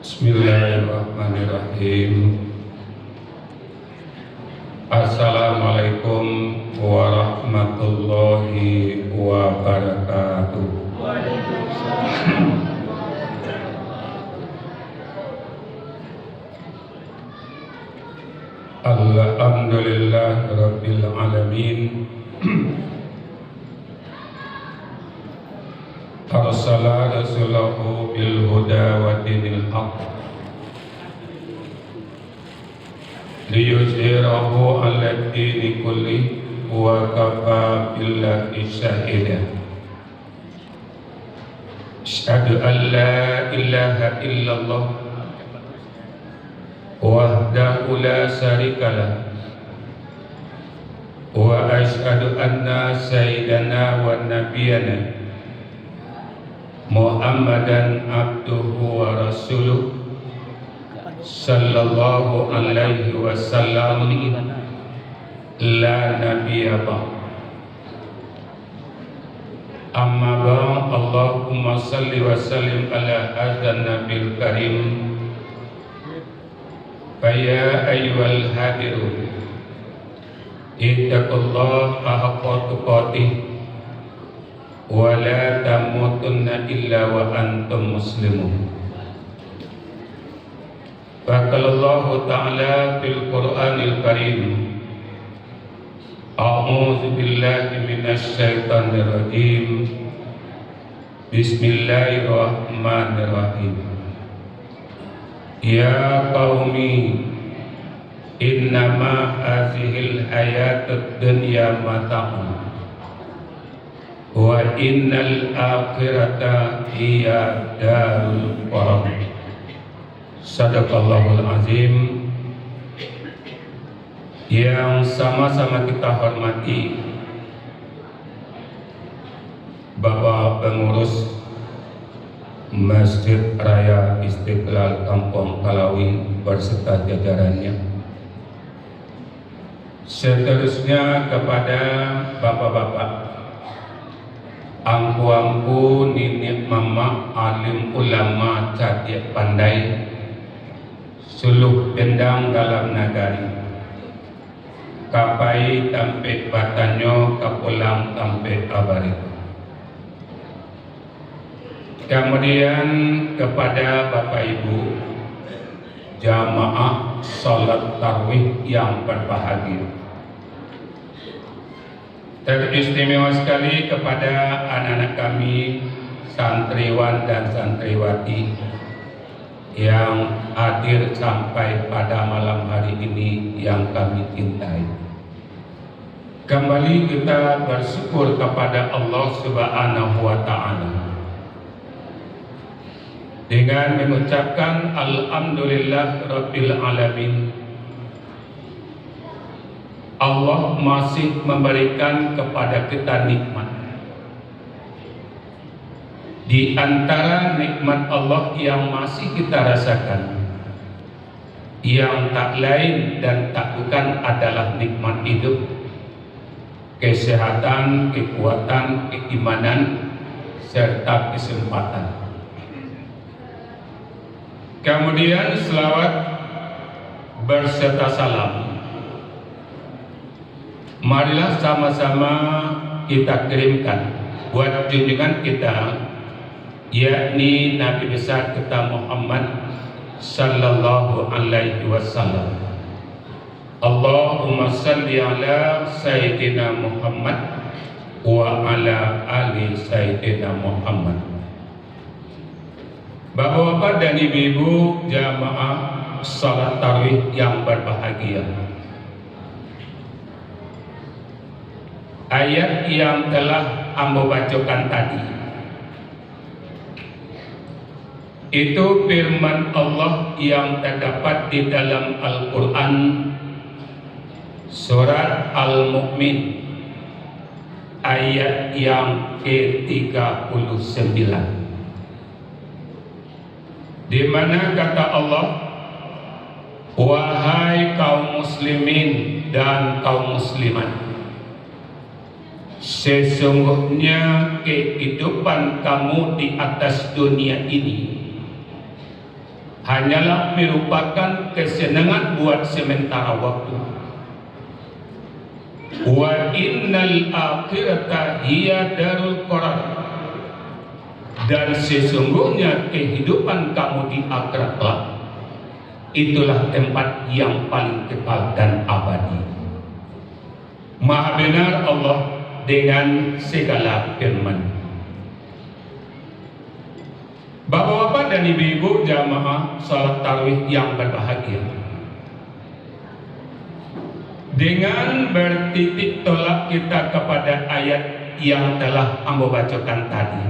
Bismillahirrahmanirrahim. Assalamualaikum warahmatullahi wabarakatuh. Alhamdulillah rabbil alamin. Arsala rasulahu bil huda wa dinil haq liyuzhirahu ala dini kulli wa kafa billahi shahida. Asyhadu an la ilaha illallah wahdahu la syarikalah wa asyhadu anna sayyidana wa nabiyana Muhammadan abduhu wa rasuluh sallallahu alaihi wasallam la nabiyya ba'd. Amma ba'd. Allahumma salli wa sallim ala hadzal nabil karim. Fa ya ayyuhal hadirun ittaqullaha haqqa tuqatih wa la tamutunna illa wa antum muslimun. Faqalallahu ta'ala fil Qur'anil Karim, a'udzu billahi minasy syaithanir rajim. Bismillahirrahmanirrahim. Ya qaumi innama hazihil hayatud dunya mata'un wa innal akhirata hiya darul qarar. Sadaqallahul azim. Yang sama-sama kita hormati Bapak Pengurus Masjid Raya Istiqlal Kampung Kalawi berserta jajarannya. Seterusnya kepada bapak-bapak, angku-angku, nini mama, alim ulama, cadik pandai, suluh bendang dalam nagari, kapai tampe batanyo, kapulang tampe abariku. Kemudian kepada Bapak Ibu jamaah salat tarawih yang berbahagia, teristimewa sekali kepada anak-anak kami, santriwan dan santriwati yang hadir sampai pada malam hari ini yang kami cintai. Kembali kita bersyukur kepada Allah Subhanahu wa Ta'ala dengan mengucapkan alhamdulillah rabbil alamin. Allah masih memberikan kepada kita nikmat. Di antara nikmat Allah yang masih kita rasakan, yang tak lain dan tak bukan adalah nikmat hidup, kesehatan, kekuatan, keimanan, serta kesempatan. Kemudian selawat berserta salam marilah sama-sama kita kirimkan buat junjungan kita, yakni Nabi besar kita Muhammad sallallahu alaihi wasallam. Allahumma salli ala Sayyidina Muhammad wa ala ali Sayyidina Muhammad. Bapak-bapak dan ibu-ibu jamaah salat tarawih yang berbahagia, ayat yang telah ambo bacakan tadi itu firman Allah yang terdapat di dalam Al-Quran surat Al-Mu'min ayat yang ke-39, di mana kata Allah, wahai kaum muslimin dan kaum muslimat, sesungguhnya kehidupan kamu di atas dunia ini hanyalah merupakan kesenangan buat sementara waktu. Wa innal akhirata hiya darul qarar, dan sesungguhnya kehidupan kamu di akhirat kelak itulah tempat yang paling kekal dan abadi. Maha benar Allah dengan segala firman. Bapak-bapak dan ibu-ibu jamaah salat tarawih yang berbahagia, dengan bertitik tolak kita kepada ayat yang telah ambo bacakan tadi,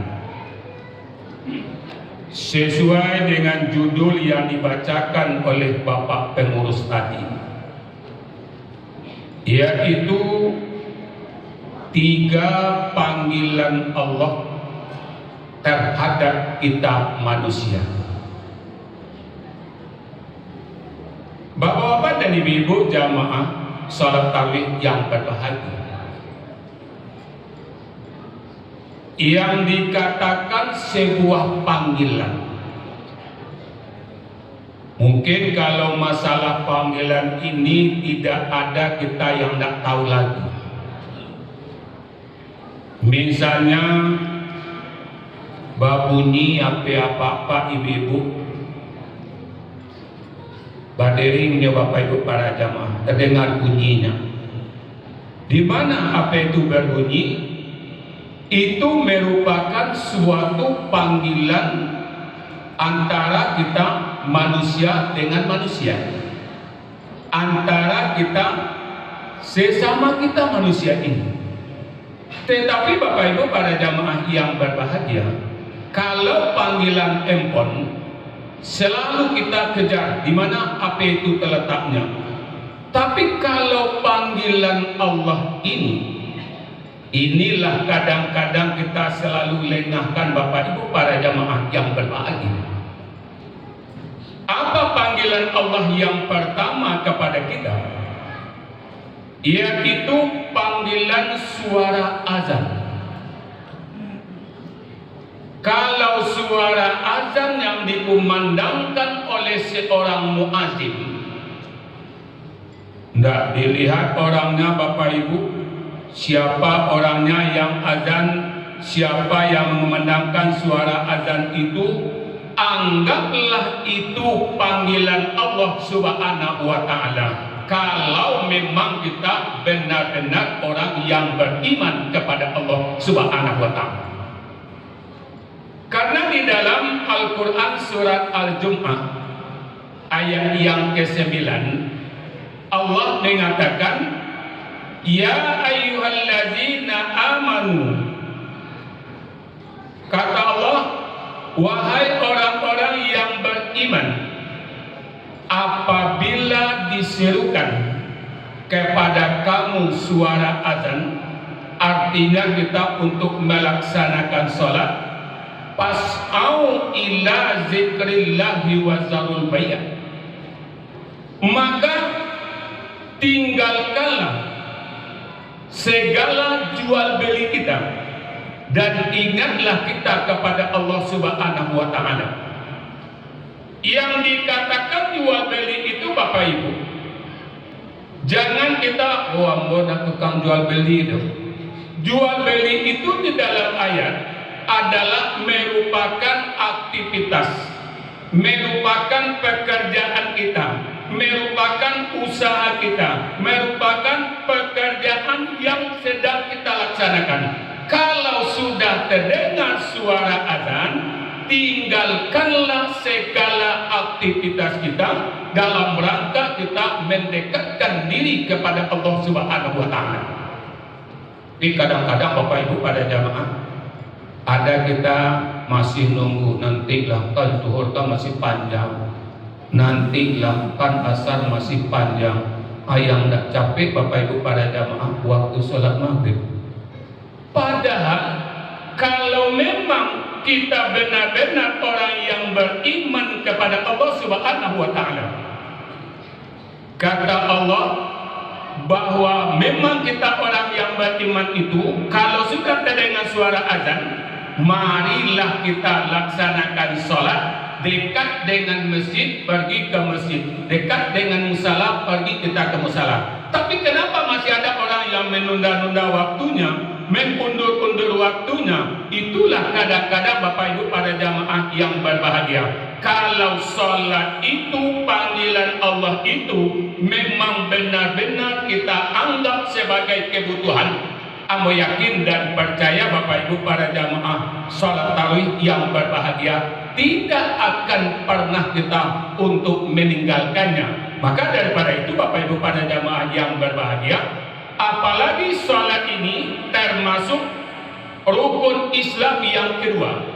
sesuai dengan judul yang dibacakan oleh Bapak pengurus tadi, yaitu 3 panggilan Allah terhadap kita manusia. Bapak-bapak dan ibu-ibu jamaah salat tarawih yang berbahagia, yang dikatakan sebuah panggilan, mungkin kalau masalah panggilan ini tidak ada kita yang tidak tahu lagi. Misalnya babunyi apa ibu-ibu, baderingnya bapak ibu para jamaah, terdengar bunyinya. Di mana apa itu berbunyi? Itu merupakan suatu panggilan antara kita manusia dengan manusia, antara kita sesama kita manusia ini. Tetapi bapak ibu para jamaah yang berbahagia, kalau panggilan empon selalu kita kejar di mana apa itu terletaknya. Tapi kalau panggilan Allah ini, inilah kadang-kadang kita selalu lengahkan bapak ibu para jamaah yang berbahagia. Apa panggilan Allah yang pertama kepada kita? Yaitu panggilan suara azan. Kalau suara azan yang dikumandangkan oleh seorang muadzin, tidak dilihat orangnya bapak ibu, siapa orangnya yang azan, siapa yang memandangkan suara azan itu, anggaplah itu panggilan Allah Subhanahu wa ta'ala. Kalau memang kita benar-benar orang yang beriman kepada Allah Subhanahu wa ta'ala. Karena di dalam Al-Quran surat Al-Jum'ah ayat yang ke-9 Allah mengatakan, ya ayyuhalladzina amanu, kata Allah, wahai orang-orang yang beriman, apabila diserukan kepada kamu suara azan, artinya kita untuk melaksanakan sholat, pas'au ila zikrillahi wa zarul bay', maka tinggalkanlah segala jual beli kita dan ingatlah kita kepada Allah Subhanahu wa ta'ala. Yang dikatakan jual beli itu bapak ibu, jangan kita ambon tukang jual beli itu. Jual beli itu di dalam ayat adalah merupakan aktivitas, merupakan pekerjaan kita, merupakan usaha kita, merupakan pekerjaan yang sedang kita laksanakan. Kalau sudah terdengar suara azan, tinggalkanlah segala aktivitas kita dalam rangka kita mendekatkan diri kepada Allah Subhanahu wa ta'ala. Tapi kadang-kadang bapak ibu pada jamaah, ada kita masih nunggu, nantilah kan zuhur kan masih panjang, nantilah kan asar masih panjang. Yang tidak capek bapak ibu pada jamaah waktu sholat maghrib. Padahal kalau memang kita benar-benar orang yang beriman kepada Allah Subhanahu wa ta'ala, kata Allah bahwa memang kita orang yang beriman itu kalau sudah terdengar suara azan, marilah kita laksanakan sholat dekat dengan masjid, pergi ke masjid, dekat dengan musala, pergi kita ke musala. Tapi kenapa masih ada orang yang menunda-nunda waktunya, mengundur-undur waktunya? Itulah kadang-kadang Bapak Ibu para jamaah yang berbahagia. Kalau sholat itu, panggilan Allah itu memang benar-benar kita anggap sebagai kebutuhan, Amo yakin dan percaya Bapak Ibu para jamaah sholat tarawih yang berbahagia tidak akan pernah kita untuk meninggalkannya. Maka daripada itu Bapak Ibu para jamaah yang berbahagia, apalagi sholat ini termasuk rukun Islam yang kedua.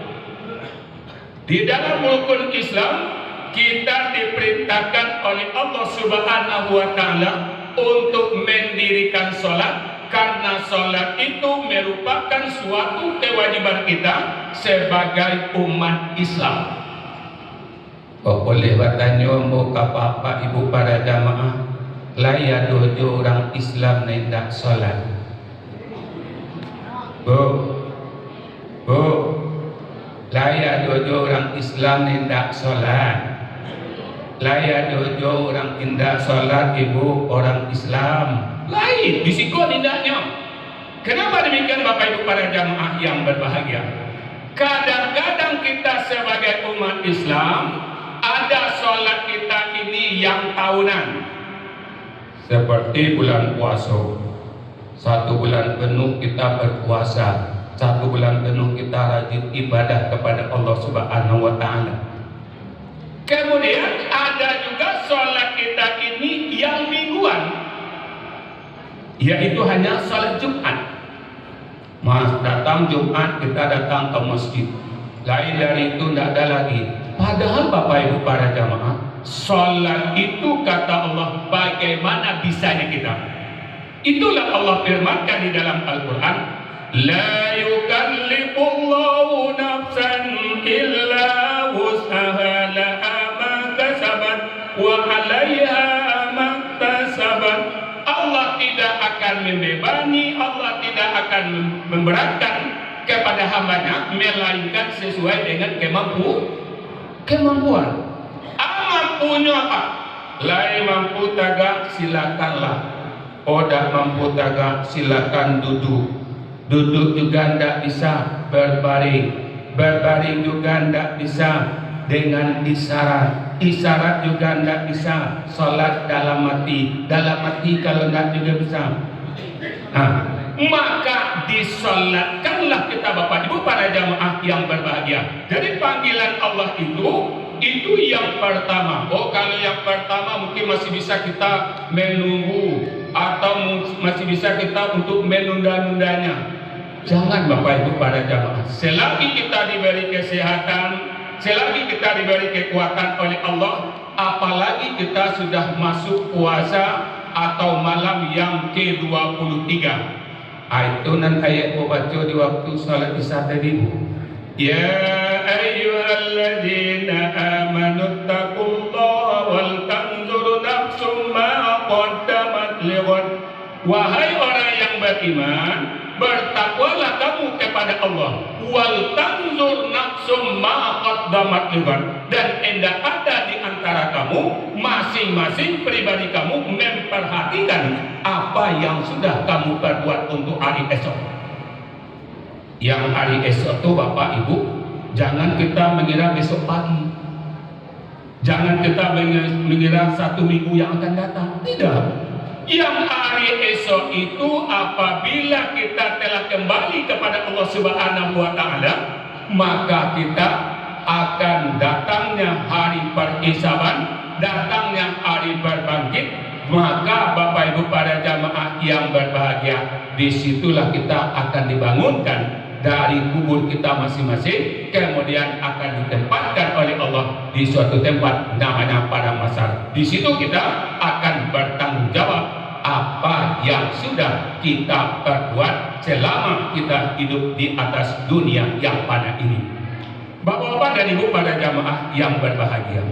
Di dalam rukun Islam kita diperintahkan oleh Allah Subhanahu wa Ta'ala untuk mendirikan sholat, karena sholat itu merupakan suatu kewajiban kita sebagai umat Islam. Boleh bertanya muka Bapak Ibu para jamaah, laya dojo orang Islam nendak sholat? Bu, laya dojo orang Islam nendak sholat? Laya dojo orang indah sholat ibu orang Islam? Lain, disiko indahnya. Kenapa demikian Bapak Ibu para jamaah yang berbahagia? Kadang-kadang kita sebagai umat Islam ada sholat kita ini yang tahunan, seperti bulan puasa. 1 bulan penuh kita berpuasa, 1 bulan penuh kita rajin ibadah kepada Allah Subhanahu wa Ta'ala. Kemudian ada juga sholat kita ini yang mingguan, yaitu hanya sholat Jumat. Mas datang Jumat kita datang ke masjid, lain dari itu tidak ada lagi. Padahal Bapak Ibu para jamaah, sholat itu kata Allah bagaimana bisanya kita. Itulah Allah firmankan di dalam Al-Quran, la yukallifullahu nafsan illa wus'aha laha ma kasabat wa 'alaiha ma iktasabat. Allah tidak akan membebani, Allah tidak akan memberatkan kepada hambanya, melainkan sesuai dengan kemampuan. Mampunya apa? Lain mampu tagak silakanlah, odak mampu tagak silakan duduk. Duduk juga tidak bisa berbaring, berbaring juga tidak bisa dengan isyarat, isyarat juga tidak bisa sholat dalam mati, dalam mati kalau tidak juga bisa. Nah, maka disolatkanlah kita Bapak Ibu para jamaah yang berbahagia. Jadi panggilan Allah itu yang pertama. Kalau yang pertama mungkin masih bisa kita menunggu atau masih bisa kita untuk menunda-nundanya. Jangan Bapak Ibu para jamaah, selagi kita diberi kesehatan, selagi kita diberi kekuatan oleh Allah, apalagi kita sudah masuk puasa atau malam yang ke-23. Itu nan ayat baca di waktu salat isya tadi, Bu. Ya ayyuhalladzina amanu taqullaha wal tanzur nafsum ma qaddamat lighad. Wahai orang yang beriman, bertakwalah kamu kepada Allah. Wal tanzur nafsum ma qaddamat lighad. Dan hendak ada di antara kamu, masing-masing pribadi kamu memperhatikan apa yang sudah kamu perbuat untuk hari esok. Yang hari esok itu Bapak Ibu, jangan kita mengira besok pagi, jangan kita mengira 1 minggu yang akan datang. Tidak. Yang hari esok itu apabila kita telah kembali kepada Allah Subhanahu wa Ta'ala, maka kita akan datangnya hari perhisaban, datangnya hari berbangkit. Maka Bapak Ibu para jamaah yang berbahagia, disitulah kita akan dibangunkan dari kubur kita masing-masing, kemudian akan ditempatkan oleh Allah di suatu tempat namanya padang mahsyar. Di situ kita akan bertanggung jawab apa yang sudah kita perbuat selama kita hidup di atas dunia yang fana ini. Bapak-bapak dan ibu pada jamaah yang berbahagia,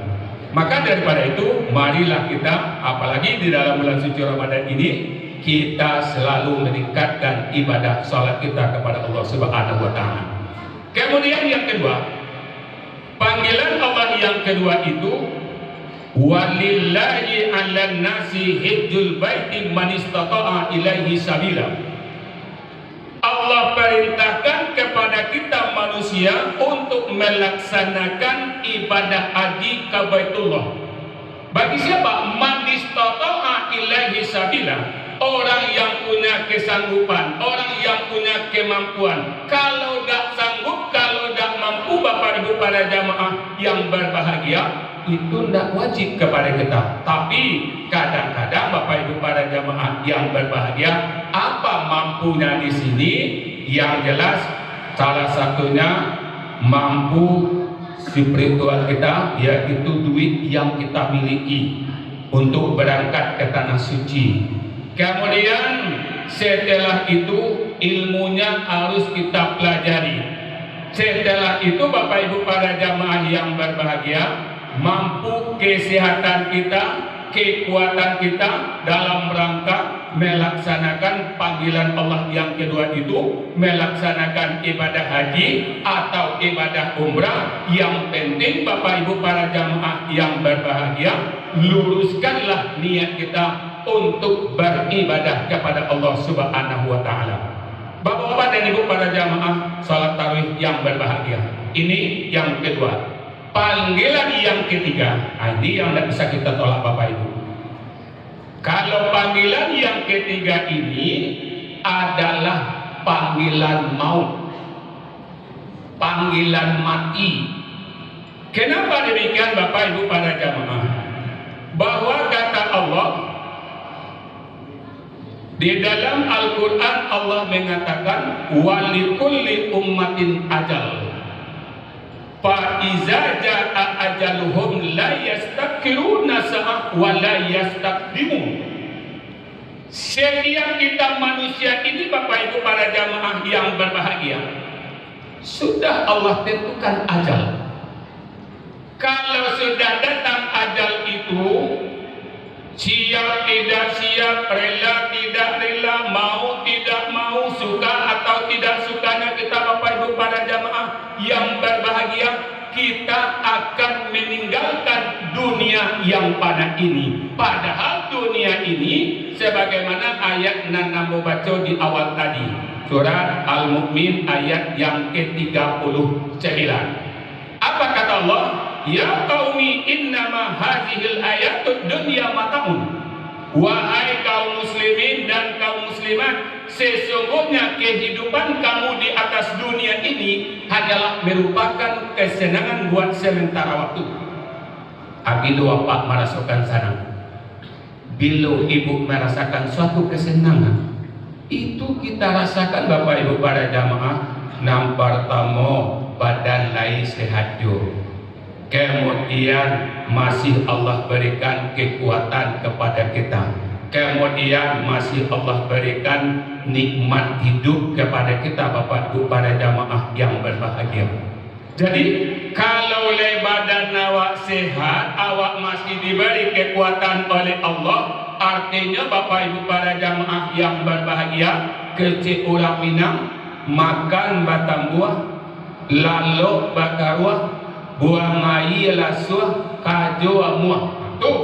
maka daripada itu marilah kita, apalagi di dalam bulan suci Ramadan ini, kita selalu meningkatkan ibadah salat kita kepada Allah Subhanahu wa Ta'ala. Kemudian yang kedua, panggilan Allah yang kedua itu, walillahi 'alan nasi hajjul baiti man istata'a ilaihi sabila. Allah perintahkan kepada kita manusia untuk melaksanakan ibadah haji ke Baitullah. Bagi siapa? Man istata'a ilaihi sabila. Orang yang punya kesanggupan, orang yang punya kemampuan. Kalau tidak sanggup, kalau tidak mampu, Bapak Ibu para jamaah yang berbahagia, itu tidak wajib kepada kita. Tapi kadang-kadang Bapak Ibu para jamaah yang berbahagia, apa mampunya di sini? Yang jelas salah satunya mampu spiritual kita, yaitu duit yang kita miliki untuk berangkat ke tanah suci. Kemudian setelah itu ilmunya harus kita pelajari. Setelah itu Bapak Ibu para jamaah yang berbahagia, mampu kesehatan kita, kekuatan kita dalam rangka melaksanakan panggilan Allah yang kedua itu, melaksanakan ibadah haji atau ibadah umrah. Yang penting Bapak Ibu para jamaah yang berbahagia, luruskanlah niat kita untuk beribadah kepada Allah Subhanahu wa taala. Bapak-bapak dan Ibu para jamaah salat tarawih yang berbahagia. Ini yang kedua. Panggilan yang ketiga, ini yang tidak bisa kita tolak Bapak Ibu. Kalau panggilan yang ketiga ini adalah panggilan maut, panggilan mati. Kenapa demikian Bapak Ibu para jamaah? Bahwa kata Allah di dalam Al-Quran, Allah mengatakan walikulli ummatin ajal fa iza jaa ajaluhum la yastakiruna sa'ah wa la yastakdimun. Setiap kita manusia ini Bapak Ibu para jamaah yang berbahagia, sudah Allah tentukan ajal. Kalau sudah datang ajal itu, siap tidak siap, rela tidak rela, mau tidak mau, suka atau tidak sukanya kita Bapak Ibu para jamaah yang berbahagia, kita akan meninggalkan dunia yang fana ini. Padahal dunia ini sebagaimana ayat yang namo baca di awal tadi, surat Al-Mu'min ayat yang ke-39. Apa kata Allah? Ya qaumi innama hazihil ayatud dunya mata'un. Wahai kaum muslimin dan kaum muslimat, sesungguhnya kehidupan kamu di atas dunia ini hanyalah merupakan kesenangan buat sementara waktu. Bila bapak merasakan sana, bila ibu merasakan suatu kesenangan, itu kita rasakan Bapak Ibu para jamaah. Nampar tamu badan lain sehat jo. Kemudian masih Allah berikan kekuatan kepada kita. Kemudian masih Allah berikan nikmat hidup kepada kita Bapak Ibu para jamaah yang berbahagia. Jadi kalau badan awak sehat, awak masih diberi kekuatan oleh Allah, artinya Bapak Ibu para jamaah yang berbahagia, kecil orang Minang makan batang buah, lalu bakar buah, buah ngai lasuah, kajo muah. Tuh.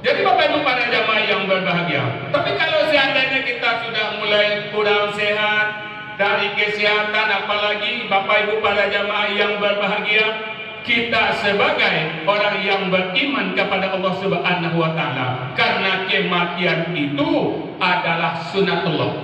Jadi Bapak Ibu para jamaah yang berbahagia. Tapi kalau seandainya kita sudah mulai kurang sehat, dari kesehatan, apalagi Bapak Ibu para jamaah yang berbahagia, kita sebagai orang yang beriman kepada Allah Subhanahu wa taala, karena kematian itu adalah sunatullah,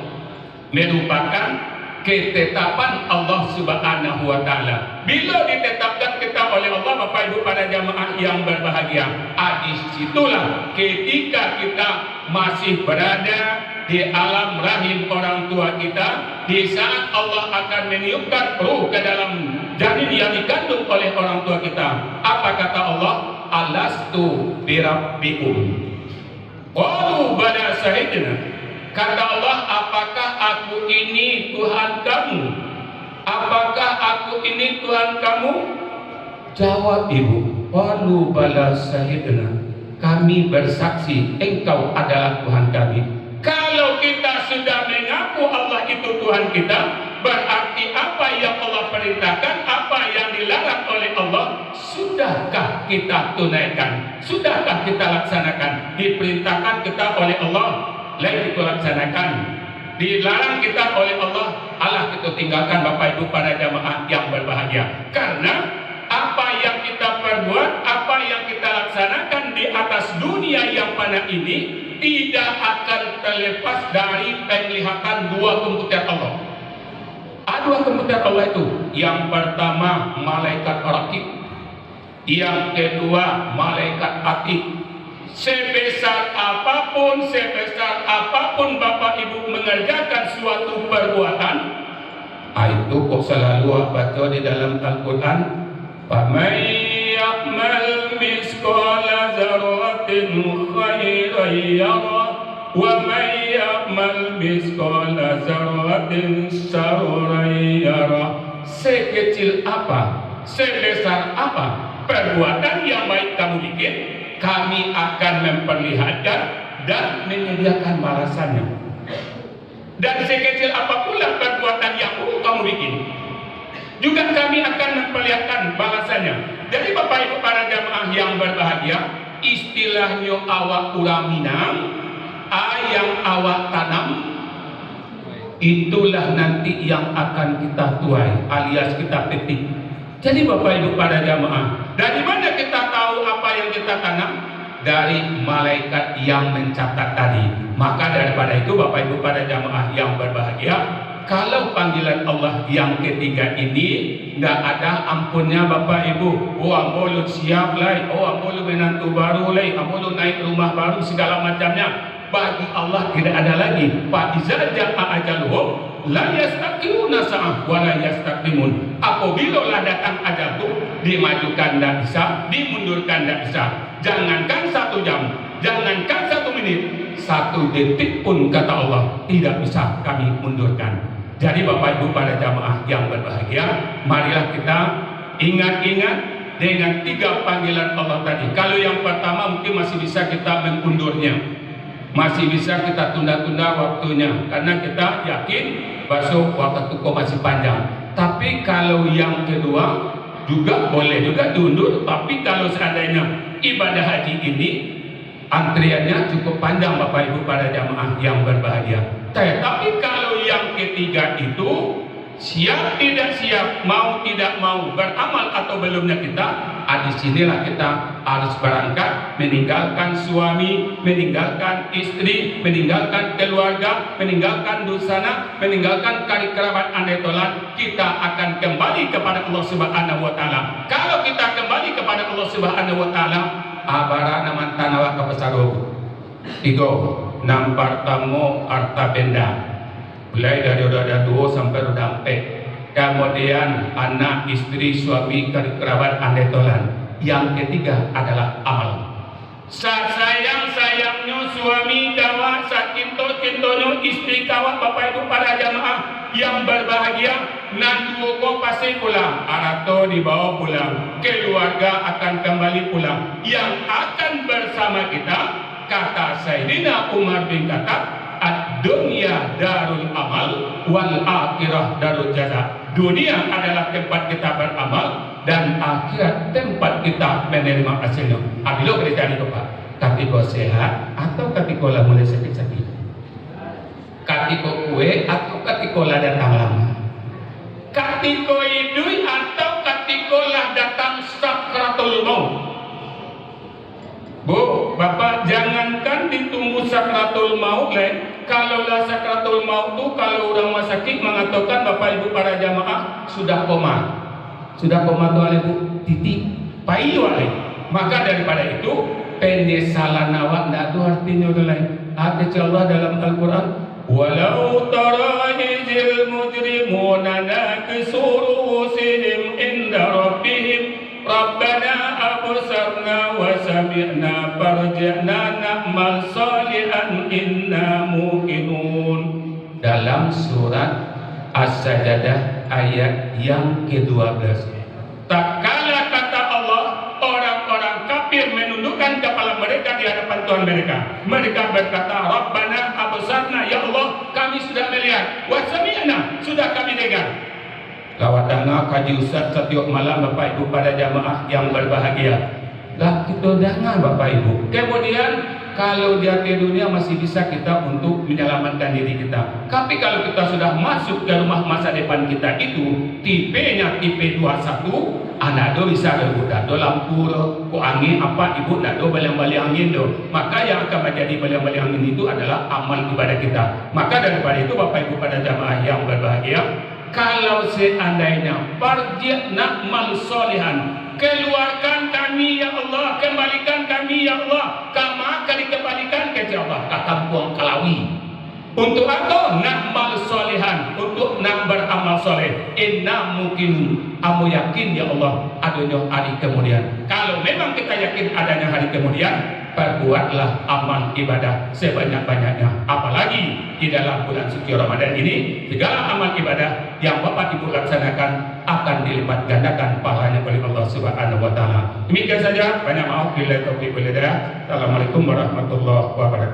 merupakan ketetapan Allah Subhanahu wa taala. Bila ditetapkan kita oleh Allah Bapak Ibu para jamaah yang berbahagia, disitulah ketika kita masih berada di alam rahim orang tua kita, di saat Allah akan meniupkan ruh ke dalam janin yang dikandung oleh orang tua kita. Apa kata Allah? Alastu birabbikum. Qalu bala syahidna. Kata Allah, apakah aku ini Tuhan kamu? Apakah aku ini Tuhan kamu? Jawab ibu, qalu bala syahidna. Kami bersaksi engkau adalah Tuhan kami. Kalau kita sudah mengaku Allah itu Tuhan kita, berarti apa yang Allah perintahkan, apa yang dilarang oleh Allah sudah sudahkah kita tunaikan? Sudahkah kita laksanakan? Diperintahkan kita oleh Allah, lain kita laksanakan. Dilarang kita oleh Allah kita tinggalkan, Bapak Ibu para jamaah yang berbahagia. Karena apa yang kita perbuat, apa yang kita laksanakan di atas dunia yang fana ini tidak akan terlepas dari penglihatan dua komputer Allah. Dua komputer Allah itu, yang pertama malaikat rakib, yang kedua malaikat atid. Sebesar apapun Bapak Ibu mengerjakan suatu perbuatan, itu kok selalu baca di dalam Al-Quran, faman ya'mal misqala dzarratin khairan yarah wa man ya'mal misqala dzarratin syarran yarah. Sekecil apa, sebesar apa perbuatan yang baik kamu bikin, kami akan memperlihatkan dan menyediakan balasannya. Dan sekecil apapun perbuatan yang buruk kamu bikin, juga kami akan memperlihatkan balasannya. Jadi Bapak Ibu para jamaah yang berbahagia, istilahnya awak urang Minang, yang awak tanam, itulah nanti yang akan kita tuai alias kita petik. Jadi Bapak Ibu para jamaah, dari mana kita tahu apa yang kita tanam? Dari malaikat yang mencatat tadi. Maka daripada itu Bapak Ibu para jamaah yang berbahagia, kalau panggilan Allah yang ketiga ini nggak ada ampunnya Bapak Ibu. Ambolun siap lai, ambolun menantu baru lai, ambolun naik rumah baru segala macamnya. Bagi Allah tidak ada lagi. Fa iza jaa ajaluhum la yastaqimuna sa'ah wa la yastaqdimun. Apabila datang ajalku, dimajukan tidak bisa, dimundurkan tidak bisa. Jangankan 1 jam, jangankan 1 menit, 1 detik pun kata Allah tidak bisa kami mundurkan. Jadi Bapak Ibu pada jamaah yang berbahagia, marilah kita ingat-ingat dengan 3 panggilan Allah tadi. Kalau yang pertama mungkin masih bisa kita mengundurnya, masih bisa kita tunda-tunda waktunya, karena kita yakin besok waktu kok masih panjang. Tapi kalau yang kedua juga boleh juga diundur. Tapi kalau seandainya ibadah haji ini antriannya cukup panjang Bapak Ibu pada jamaah yang berbahagia. Tapi kalau yang ketiga itu siap tidak siap, mau tidak mau, beramal atau belumnya kita, di sinilah kita harus berangkat, meninggalkan suami, meninggalkan istri, meninggalkan keluarga, meninggalkan dusana, meninggalkan karib kerabat andai tolan. Kita akan kembali kepada Allah Subhanahu wa taala. Kalau kita kembali kepada Allah Subhanahu wa taala, abara naman tanawa kapasaro. Tigo nampar tamu arta benda. Mulai dari roda 2 sampai roda 4. Kemudian anak, istri, suami, kerabat, andai tolan. Yang ketiga adalah amal. Sayang-sayangnya suami kawa, sakinto-kintonyo istri kawa, Bapak Ibu para jamaah yang berbahagia, nanti kok pasti pulang, arato dibawa pulang, keluarga akan kembali pulang. Yang akan bersama kita, kata Sayyidina Umar bin Khattab, ad-dunya darul amal wal akhirah darul jaza. Dunia adalah tempat kita beramal dan akhirat tempat kita menerima hasilnya. Apabila kerja itu Pak, ketika sehat atau ketika lah mulai sakit-sakit, ketika kue atau ketika lah datang lama, ketika hidup atau ketika lah datang sakratul maut. Bu, Bapak jangankan ditunggu sakratul maut Kalaulah sakratul maut itu, kalau orang sakit mengatakan Bapak Ibu para jamaah sudah koma. Sudah koma tuh Bu, titik payu ale. Maka daripada itu penyesalan awak ndak itu artinya udah lain. Ada Allah dalam Al-Qur'an, walau tara izil mujrimuna nakisuru rusihim inda rabbihim Rabbana absarna wa sami'na farji'na na'mal salihan inna muqinun. Dalam surat As-Sajdah ayat yang ke-12. Tak kala kata Allah, orang-orang kafir menundukkan kepala mereka di hadapan Tuhan mereka. Mereka berkata, Rabbana absarna, ya Allah kami sudah melihat, wa sami'na, sudah kami dengar. lawat danga kaji ustaz setiap malam Bapak Ibu pada jamaah yang berbahagia. Lah kita dengar Bapak Ibu. Kemudian kalau di hati dunia masih bisa kita untuk menyelamatkan diri kita. Tapi kalau kita sudah masuk ke rumah masa depan kita itu, tipenya tipe 21, anak do bisa rebutan do lampu ku angin apa ibu nak do balik angin do. Maka yang akan menjadi balik angin itu adalah amal ibadah kita. Maka daripada itu Bapak Ibu pada jamaah yang berbahagia, kalau seandainya farji'na mal solihan, keluarkan kami ya Allah, kembalikan kami ya Allah, kama kali kembalikan ke Allah kata buang kalawi. Untuk apa? Na'mal solihan, untuk nak beramal soleh. Inna mungkin amu yakin ya Allah adanya hari kemudian. Kalau memang kita yakin adanya hari kemudian, perbuatlah amal ibadah sebanyak-banyaknya. Apalagi di dalam bulan suci Ramadan ini, segala amal ibadah yang Bapak Ibu laksanakan akan dilipat gandakan pahalanya oleh Allah Subhanahu wa taala. Demikian saja, banyak maaf bila taufiq wal hidayah. Assalamualaikum warahmatullahi wabarakatuh.